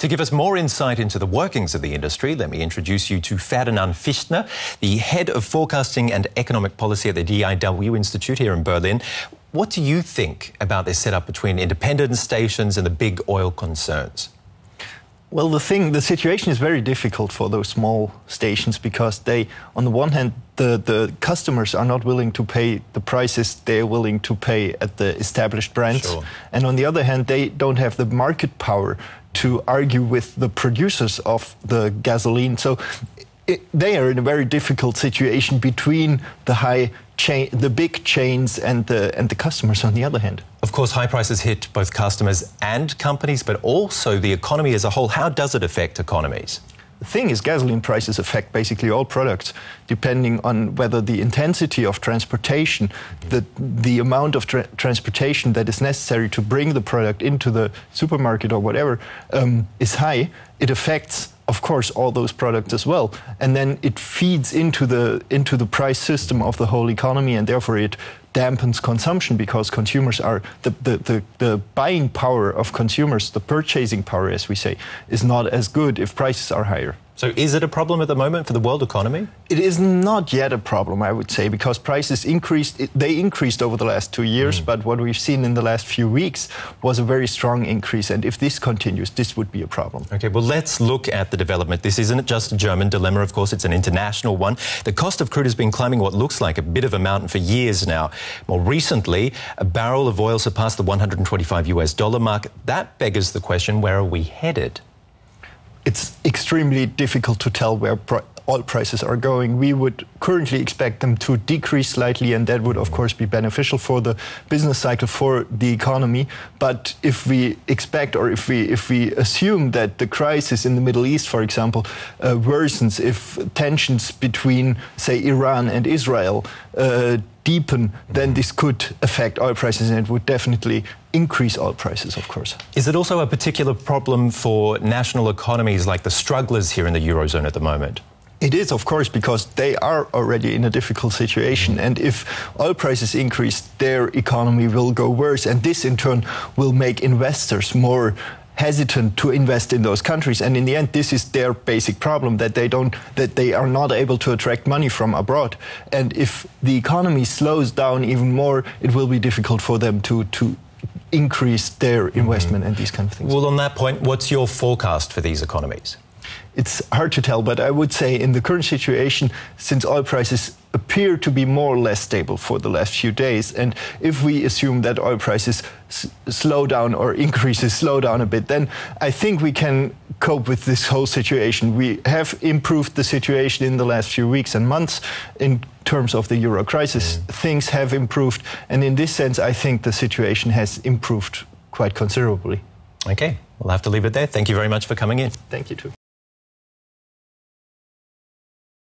To give us more insight into the workings of the industry, let me introduce you to Ferdinand Fichtner, the Head of Forecasting and Economic Policy at the DIW Institute here in Berlin. What do you think about this setup between independent stations and the big oil concerns? Well, the situation is very difficult for those small stations because they, on the one hand, the customers are not willing to pay the prices they're willing to pay at the established brands. Sure. And on the other hand, they don't have the market power to argue with the producers of the gasoline. So they are in a very difficult situation between the big chains and the customers on the other hand. Of course, high prices hit both customers and companies, but also the economy as a whole. How does it affect economies? The thing is, gasoline prices affect basically all products, depending on whether the intensity of transportation, the amount of transportation that is necessary to bring the product into the supermarket or whatever is high. It affects, of course, all those products as well, and then it feeds into the price system of the whole economy, and therefore it dampens consumption because consumers are the buying power of consumers, the purchasing power, as we say, is not as good if prices are higher. So is it a problem at the moment for the world economy? It is not yet a problem, I would say, because prices increased. They increased over the last 2 years, but what we've seen in the last few weeks was a very strong increase. And if this continues, this would be a problem. OK, well, let's look at the development. This isn't just a German dilemma, of course, it's an international one. The cost of crude has been climbing what looks like a bit of a mountain for years now. More recently, a barrel of oil surpassed the $125 mark. That beggars the question, where are we headed? It's extremely difficult to tell where oil prices are going. We would currently expect them to decrease slightly, and that would, of course, be beneficial for the business cycle, for the economy. But if we expect, or if we assume that the crisis in the Middle East, for example, worsens, if tensions between, say, Iran and Israel deepen, then this could affect oil prices, and it would definitely increase oil prices, of course. Is it also a particular problem for national economies like the strugglers here in the Eurozone at the moment? It is, of course, because they are already in a difficult situation. And if oil prices increase, their economy will go worse. And this, in turn, will make investors more hesitant to invest in those countries. And in the end, this is their basic problem, that they are not able to attract money from abroad. And if the economy slows down even more, it will be difficult for them to increase their investment and these kind of things. Well, on that point, what's your forecast for these economies? It's hard to tell, but I would say in the current situation, since oil prices appear to be more or less stable for the last few days, and if we assume that oil prices slow down or slow down a bit, then I think we can cope with this whole situation. We have improved the situation in the last few weeks and months in terms of the euro crisis. Things have improved, and in this sense, I think the situation has improved quite considerably. OK, we'll have to leave it there. Thank you very much for coming in. Thank you, too.